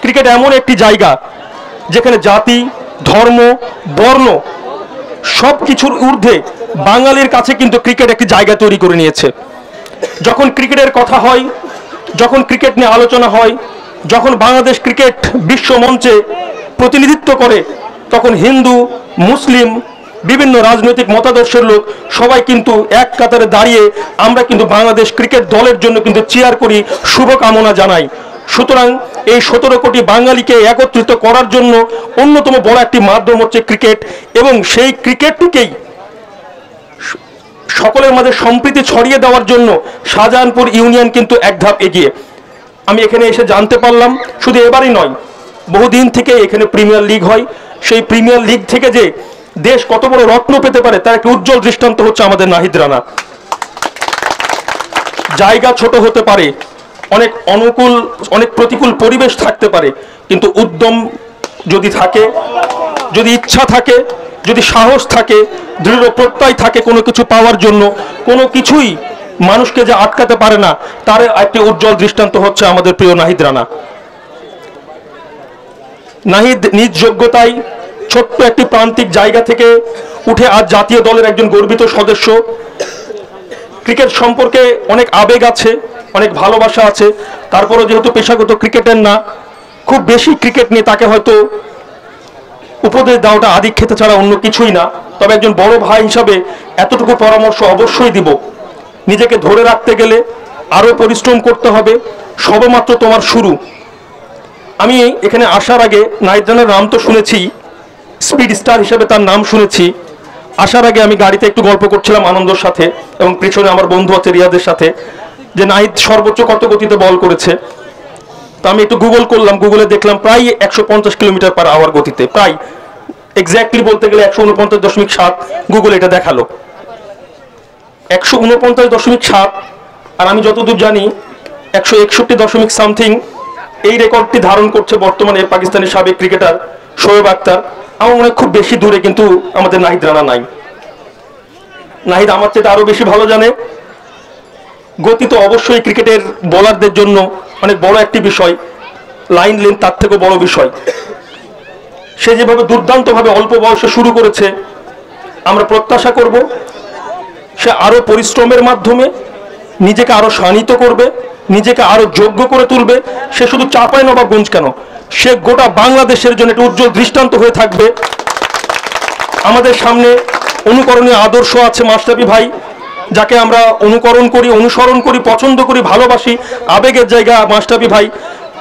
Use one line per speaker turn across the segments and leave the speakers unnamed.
Cricket এমন একটি জায়গা যেখানে জাতি, ধর্ম, বর্ণ সব কিছুর ঊর্ধ্বে বাঙালির কাছে কিন্তু ক্রিকেট একটি জায়গা তৈরি করে নিয়েছে। যখন ক্রিকেটের কথা হয়, যখন ক্রিকেট নিয়ে আলোচনা হয়, যখন বাংলাদেশ ক্রিকেট বিশ্ব মঞ্চে প্রতিনিধিত্ব করে, তখন হিন্দু, মুসলিম, বিভিন্ন রাজনৈতিক মতাদর্শের লোক সবাই কিন্তু এক কাতারে দাঁড়িয়ে আমরা কিন্তু বাংলাদেশ ক্রিকেট দলের জন্য কিন্তু চিয়ার করি, শুভকামনা জানাই। সুতরাং এই 17 কোটি বাঙালিকে একত্রিত করার জন্য অন্যতম বড় একটি মাধ্যম হচ্ছে ক্রিকেট, এবং সেই ক্রিকেটটিকেই সকলের মাঝে সম্প্রীতি ছড়িয়ে দেওয়ার জন্য শাহজাহানপুর ইউনিয়ন কিন্তু এক ধাপ এগিয়ে। আমি এখানে এসে জানতে পারলাম শুধু এবারই নয়, বহুদিন থেকে এখানে প্রিমিয়ার লিগ হয়। সেই প্রিমিয়ার লিগ থেকে যে দেশ কত বড় রত্ন পেতে পারে তার একটি উজ্জ্বল দৃষ্টান্ত হচ্ছে আমাদের নাহিদ রানা। জায়গা ছোট হতে পারে, অনেক অনুকূল, অনেক প্রতিকূল পরিবেশ থাকতে পারে, কিন্তু উদ্যম যদি থাকে, যদি ইচ্ছা থাকে, যদি সাহস থাকে, দৃঢ় প্রত্যয় থাকে কোনো কিছু পাওয়ার জন্য, কোনো কিছুই মানুষকে যে আটকাতে পারে না, তার একটি উজ্জ্বল দৃষ্টান্ত হচ্ছে আমাদের প্রিয় নাহিদ রানা। নাহিদ নিজ যোগ্যতায় ছোট্ট একটি প্রান্তিক জায়গা থেকে উঠে আজ জাতীয় দলের একজন গর্বিত সদস্য। ক্রিকেট সম্পর্কে অনেক আবেগ আছে, অনেক ভালোবাসা আছে, তারপরও যেহেতু পেশাগত ক্রিকেটার না, খুব বেশি ক্রিকেট নিয়ে তাকে হয়তো উপদেশ দেওয়াটা আধিক্ষেতা ছাড়া অন্য কিছুই না। তবে একজন বড় ভাই হিসাবে এতটুকু পরামর্শ অবশ্যই দিব, নিজেকে ধরে রাখতে গেলে আরো পরিশ্রম করতে হবে, সবেমাত্র তোমার শুরু। আমি এখানে আসার আগে নাহিদ রানার নাম তো শুনেছি, স্পিড স্টার হিসেবে তার নাম শুনেছি। আসার আগে আমি গাড়িতে একটু গল্প করছিলাম আনন্দর সাথে, এবং পিছনে আমার বন্ধু আছে রিয়াদের সাথে, যে নাহিদ সর্বোচ্চ কত গতিতে বল করেছে। তো আমি একটু গুগল করলাম, গুগলে দেখলাম প্রায় 150 কিলোমিটার/আওয়ার গতিতে, প্রায় এক্স্যাক্টলি বলতে গেলে 149.7, গুগল এটা দেখালো 149.7। আর আমি যতদূর জানি 161 সামথিং এই রেকর্ডটি ধারণ করছে বর্তমানে পাকিস্তানের সাবেক ক্রিকেটার শোয়েব আক্তার। আমার মনে হয় খুব বেশি দূরে কিন্তু আমাদের নাহিদ রানা নাই। নাহিদ আমার চেয়ে আরো বেশি ভালো জানে। গতি তো অবশ্যই ক্রিকেটের বোলারদের জন্য অনেক বড় একটি বিষয়, লাইন লেন্থ তার থেকেও বড় বিষয়। সে যেভাবে দুর্দান্তভাবে অল্প বয়সে শুরু করেছে, আমরা প্রত্যাশা করব সে আরো পরিশ্রমের মাধ্যমে নিজেকে আরো শানিত করবে, নিজেকে আরো যোগ্য করে তুলবে। সে শুধু চাঁপাইনবাবগঞ্জ কেন, সে গোটা বাংলাদেশের জন্য একটা উজ্জ্বল দৃষ্টান্ত হয়ে থাকবে। আমাদের সামনে অনুকরণীয় আদর্শ আছে মাশরাফি ভাই, যাকে আমরা অনুকরণ করি, অনুসরণ করি, পছন্দ করি, ভালোবাসি। আবেগের জায়গা মাশরাফি ভাই।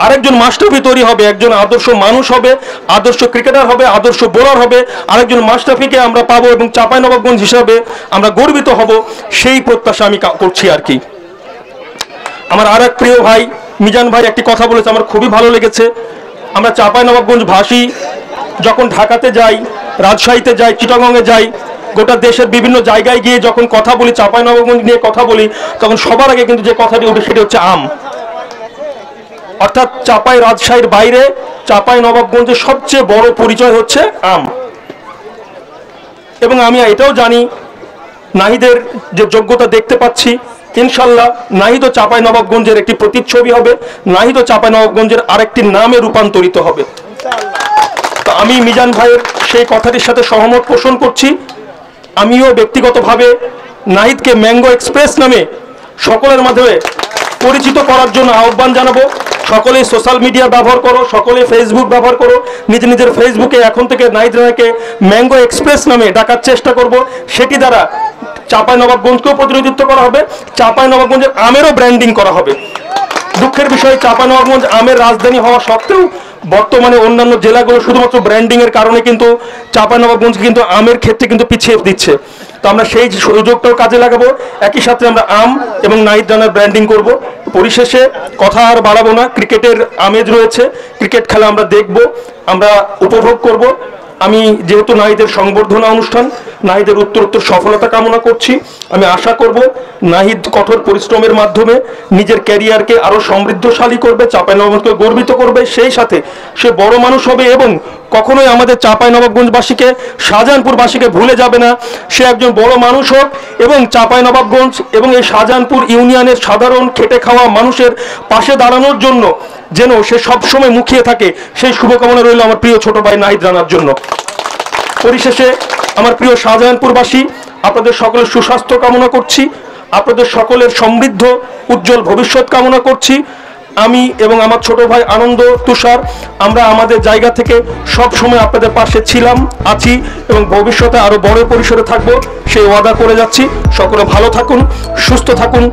আরেকজন মাশরাফি তৈরি হবে, একজন আদর্শ মানুষ হবে, আদর্শ ক্রিকেটার হবে, আদর্শ বোলার হবে। আরেকজন মাশরাফিকে আমরা পাবো এবং চাঁপাইনবাবগঞ্জ হিসাবে আমরা গর্বিত হব, সেই প্রত্যাশা আমি করছি আর কি। আমার আর এক প্রিয় ভাই মিজান ভাই একটি কথা বলেছে, আমার খুবই ভালো লেগেছে। আমরা চাঁপাইনবাবগঞ্জ ভাষী, যখন ঢাকাতে যাই, রাজশাহীতে যাই, চিটাগংয়ে যাই, গোটা দেশের বিভিন্ন জায়গায় গিয়ে যখন কথা বলি, চাঁপাইনবাবগঞ্জ নিয়ে কথা বলি, তখন সবার আগে কিন্তু যে কথাটি ওঠে সেটা হচ্ছে আম। অর্থাৎ চাঁপাই রাজশাহীর বাইরে চাঁপাইনবাবগঞ্জের সবচেয়ে বড় পরিচয় হচ্ছে আম। এবং আমি এটাও জানি নাহিদের যে যোগ্যতা দেখতে পাচ্ছি, ইনশাল্লাহ নাহিদ ও চাঁপাইনবাবগঞ্জের একটি প্রতিচ্ছবি হবে, নাহিদ ও চাঁপাইনবাবগঞ্জের আরেকটি নামে রূপান্তরিত হবে। তো আমি মিজান ভাইয়ের সেই কথাটির সাথে সহমত পোষণ করছি। আমিও ব্যক্তিগতভাবে নাহিদকে ম্যাঙ্গো এক্সপ্রেস নামে সকলের মাধ্যমে পরিচিত করার জন্য আহ্বান জানাবো। সকলেই সোশ্যাল মিডিয়া ব্যবহার করো, সকলে ফেসবুক ব্যবহার করো। নিজের ফেসবুকে এখন থেকে নাহিদ রানাকে ম্যাঙ্গো এক্সপ্রেস নামে ডাকার চেষ্টা করব। সেটি দ্বারা চাঁপাইনবাবগঞ্জকেও প্রতিনিধিত্ব করা হবে, চাঁপাইনবাবগঞ্জের আমেরও ব্র্যান্ডিং করা হবে। দুঃখের বিষয়, চাঁপাইনবাবগঞ্জ আমের রাজধানী হওয়া সত্ত্বেও বর্তমানে অন্যান্য জেলাগুলো শুধুমাত্র ব্র্যান্ডিং এর কারণে কিন্তু চাঁপাইনবাবগঞ্জ কিন্তু আমের ক্ষেত্রে কিন্তু পিছিয়ে দিচ্ছে। তো আমরা সেই সুযোগটাও কাজে লাগাবো, একই সাথে আমরা আম এবং নাহিদ রানার ব্র্যান্ডিং করব। পরিশেষে কথা আর বাড়াবো না, ক্রিকেটের আমেজ রয়েছে, ক্রিকেট খেলা আমরা দেখব, আমরা উপভোগ করব। আমি যেহেতু নাহিদের সংবর্ধনা অনুষ্ঠান, নাহিদের উত্তরোত্তর সফলতা কামনা করছি। আমি আশা করব নাহিদ কঠোর পরিশ্রমের মাধ্যমে নিজের ক্যারিয়ারকে আরো সমৃদ্ধশালী করবে, চাঁপাইনবাবগঞ্জকে গর্বিত করবে, সেই সাথে সে বড় মানুষ হবে এবং কখনোই আমাদের চাঁপাইনবাবগঞ্জবাসীকে, শাহজাহানপুরবাসীকে ভুলে যাবে না। সে একজন বড় মানুষ হোক এবং চাঁপাইনবাবগঞ্জ এবং এই শাহজাহানপুর ইউনিয়নের সাধারণ খেটে খাওয়া মানুষের পাশে দাঁড়ানোর জন্য যেন সে সবসময় মুখিয়ে থাকে, সেই শুভকামনা রইল আমার প্রিয় ছোট ভাই নাহিদ রানার জন্য। পরিশেষে আমার প্রিয় শাহজাহানপুরবাসী, আপনাদের সকলের সুস্বাস্থ্য কামনা করছি, আপনাদের সকলের সমৃদ্ধ উজ্জ্বল ভবিষ্যৎ কামনা করছি। আমি এবং আমার ছোট ভাই আনন্দ তুষার আমরা আমাদের জায়গা থেকে সব সময় আপনাদের পাশে ছিলাম, আছি এবং ভবিষ্যতে আরো বড় পরিসরে থাকবো সেই ওয়াদা করে যাচ্ছি। সকলে ভালো থাকুন, সুস্থ থাকুন,